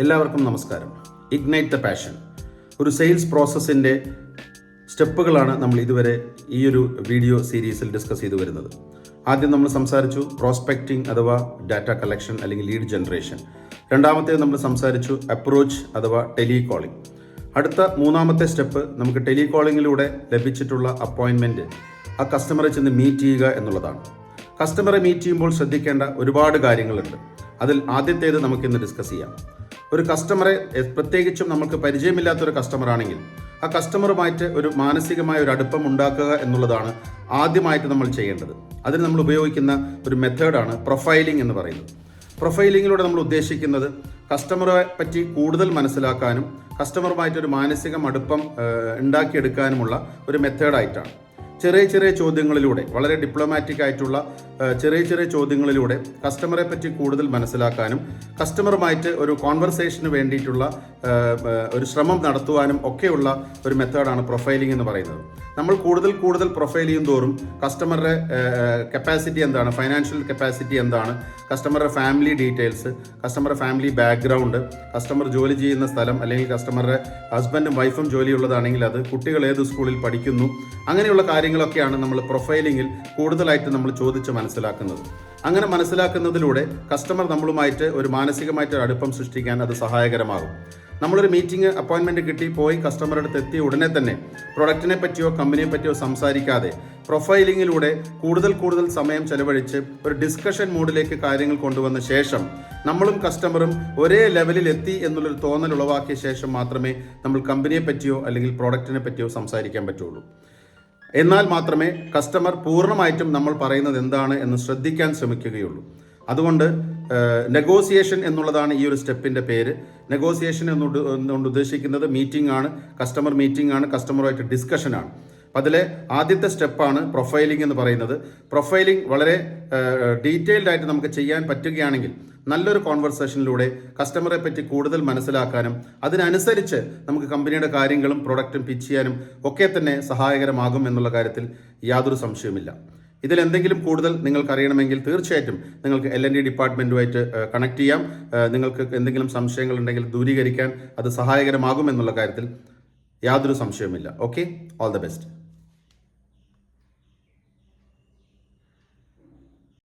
എല്ലാവർക്കും നമസ്കാരം. Ignite the passion, ഒരു സെയിൽസ് പ്രോസസ്സിൻ്റെ സ്റ്റെപ്പുകളാണ് നമ്മൾ ഇതുവരെ ഈ ഒരു വീഡിയോ സീരീസിൽ ഡിസ്കസ് ചെയ്തു വരുന്നത്. ആദ്യം നമ്മൾ സംസാരിച്ചു പ്രോസ്പെക്റ്റിംഗ് അഥവാ ഡാറ്റ കളക്ഷൻ അല്ലെങ്കിൽ ലീഡ് ജനറേഷൻ. രണ്ടാമത്തേത് നമ്മൾ സംസാരിച്ചു അപ്രോച്ച് അഥവാ ടെലികോളിംഗ്. അടുത്ത മൂന്നാമത്തെ സ്റ്റെപ്പ് നമുക്ക് ടെലികോളിങ്ങിലൂടെ ലഭിച്ചിട്ടുള്ള അപ്പോയിൻമെൻറ്റ് ആ കസ്റ്റമറെ ചെന്ന് മീറ്റ് ചെയ്യുക എന്നുള്ളതാണ്. കസ്റ്റമറെ മീറ്റ് ചെയ്യുമ്പോൾ ശ്രദ്ധിക്കേണ്ട ഒരുപാട് കാര്യങ്ങളുണ്ട്. അതിൽ ആദ്യത്തേത് നമുക്കിന്ന് ഡിസ്കസ് ചെയ്യാം. ഒരു കസ്റ്റമറെ, പ്രത്യേകിച്ചും നമുക്ക് പരിചയമില്ലാത്തൊരു കസ്റ്റമർ ആണെങ്കിൽ ആ കസ്റ്റമറുമായിട്ട് ഒരു മാനസികമായ ഒരു അടുപ്പം ഉണ്ടാക്കുക എന്നുള്ളതാണ് ആദ്യമായിട്ട് നമ്മൾ ചെയ്യേണ്ടത്. അതിന് നമ്മൾ ഉപയോഗിക്കുന്ന ഒരു മെത്തേഡാണ് പ്രൊഫൈലിംഗ് എന്ന് പറയുന്നത്. പ്രൊഫൈലിങ്ങിലൂടെ നമ്മൾ ഉദ്ദേശിക്കുന്നത് കസ്റ്റമറെ പറ്റി കൂടുതൽ മനസ്സിലാക്കാനും കസ്റ്റമറുമായിട്ടൊരു മാനസിക അടുപ്പം ഉണ്ടാക്കിയെടുക്കാനുമുള്ള ഒരു മെത്തേഡായിട്ടാണ്. ചെറിയ ചോദ്യങ്ങളിലൂടെ, വളരെ ഡിപ്ലോമാറ്റിക് ആയിട്ടുള്ള ചെറിയ ചോദ്യങ്ങളിലൂടെ കസ്റ്റമറെ പറ്റി കൂടുതൽ മനസ്സിലാക്കാനും കസ്റ്റമറുമായിട്ട് ഒരു കോൺവെർസേഷന് വേണ്ടിയിട്ടുള്ള ഒരു ശ്രമം നടത്തുവാനും ഒക്കെയുള്ള ഒരു മെത്തേഡാണ് പ്രൊഫൈലിംഗ് എന്ന് പറയുന്നത്. നമ്മൾ കൂടുതൽ പ്രൊഫൈൽ ചെയ്യും തോറും കസ്റ്റമറുടെ കപ്പാസിറ്റി എന്താണ്, ഫൈനാൻഷ്യൽ കപ്പാസിറ്റി എന്താണ്, കസ്റ്റമറുടെ ഫാമിലി ഡീറ്റെയിൽസ്, കസ്റ്റമറുടെ ഫാമിലി ബാക്ക്ഗ്രൗണ്ട്, കസ്റ്റമർ ജോലി ചെയ്യുന്ന സ്ഥലം, അല്ലെങ്കിൽ കസ്റ്റമറുടെ ഹസ്ബൻഡും വൈഫും ജോലിയുള്ളതാണെങ്കിൽ അത്, കുട്ടികൾ ഏത് സ്കൂളിൽ പഠിക്കുന്നു, അങ്ങനെയുള്ള കാര്യങ്ങളൊക്കെയാണ് നമ്മൾ പ്രൊഫൈലിങ്ങിൽ കൂടുതലായിട്ട് നമ്മൾ ചോദിച്ച് മനസ്സിലാക്കുന്നത്. അങ്ങനെ മനസ്സിലാക്കുന്നതിലൂടെ കസ്റ്റമർ നമ്മളുമായിട്ട് ഒരു മാനസികമായിട്ട് അടുപ്പം സൃഷ്ടിക്കാൻ അത് സഹായകരമാകും. നമ്മളൊരു മീറ്റിംഗ് അപ്പോയിൻമെൻറ്റ് കിട്ടി പോയി കസ്റ്റമറുടെ അടുത്ത് എത്തിയ ഉടനെ തന്നെ പ്രൊഡക്റ്റിനെ പറ്റിയോ കമ്പനിയെ പറ്റിയോ സംസാരിക്കാതെ പ്രൊഫൈലിങ്ങിലൂടെ കൂടുതൽ സമയം ചെലവഴിച്ച് ഒരു ഡിസ്കഷൻ മൂഡിലേക്ക് കാര്യങ്ങൾ കൊണ്ടുവന്ന ശേഷം നമ്മളും കസ്റ്റമറും ഒരേ ലെവലിൽ എത്തി എന്നുള്ളൊരു തോന്നൽ ഉളവാക്കിയ ശേഷം മാത്രമേ നമ്മൾ കമ്പനിയെ പറ്റിയോ അല്ലെങ്കിൽ പ്രോഡക്റ്റിനെ പറ്റിയോ സംസാരിക്കാൻ പറ്റുള്ളൂ. എന്നാൽ മാത്രമേ കസ്റ്റമർ പൂർണ്ണമായിട്ടും നമ്മൾ പറയുന്നത് എന്താണ് എന്ന് ശ്രദ്ധിക്കാൻ ശ്രമിക്കുകയുള്ളൂ. അതുകൊണ്ട് നെഗോസിയേഷൻ എന്നുള്ളതാണ് ഈ ഒരു സ്റ്റെപ്പിൻ്റെ പേര്. നെഗോസിയേഷൻ എന്നുകൊണ്ട് ഉദ്ദേശിക്കുന്നത് മീറ്റിംഗ് ആണ്, കസ്റ്റമർ മീറ്റിംഗ് ആണ്, കസ്റ്റമറുമായിട്ട് ഡിസ്കഷനാണ്. അതിലെ ആദ്യത്തെ സ്റ്റെപ്പാണ് പ്രൊഫൈലിംഗ് എന്ന് പറയുന്നത്. പ്രൊഫൈലിംഗ് വളരെ ഡീറ്റെയിൽഡ് ആയിട്ട് നമുക്ക് ചെയ്യാൻ പറ്റുകയാണെങ്കിൽ നല്ലൊരു കോൺവെർസേഷനിലൂടെ കസ്റ്റമറെ പറ്റി കൂടുതൽ മനസ്സിലാക്കാനും അതിനനുസരിച്ച് നമുക്ക് കമ്പനിയുടെ കാര്യങ്ങളും പ്രൊഡക്റ്റും പിച്ച് ചെയ്യാനും ഒക്കെ തന്നെ സഹായകരമാകും എന്നുള്ള കാര്യത്തിൽ യാതൊരു സംശയവുമില്ല. ഇതിലെന്തെങ്കിലും കൂടുതൽ നിങ്ങൾക്ക് അറിയണമെങ്കിൽ തീർച്ചയായിട്ടും നിങ്ങൾക്ക് L&D ഡിപ്പാർട്ട്മെൻറ്റുമായിട്ട് കണക്ട് ചെയ്യാം. നിങ്ങൾക്ക് എന്തെങ്കിലും സംശയങ്ങളുണ്ടെങ്കിൽ ദൂരീകരിക്കാൻ അത് സഹായകരമാകും എന്നുള്ള കാര്യത്തിൽ യാതൊരു സംശയവുമില്ല. Okay, all the best.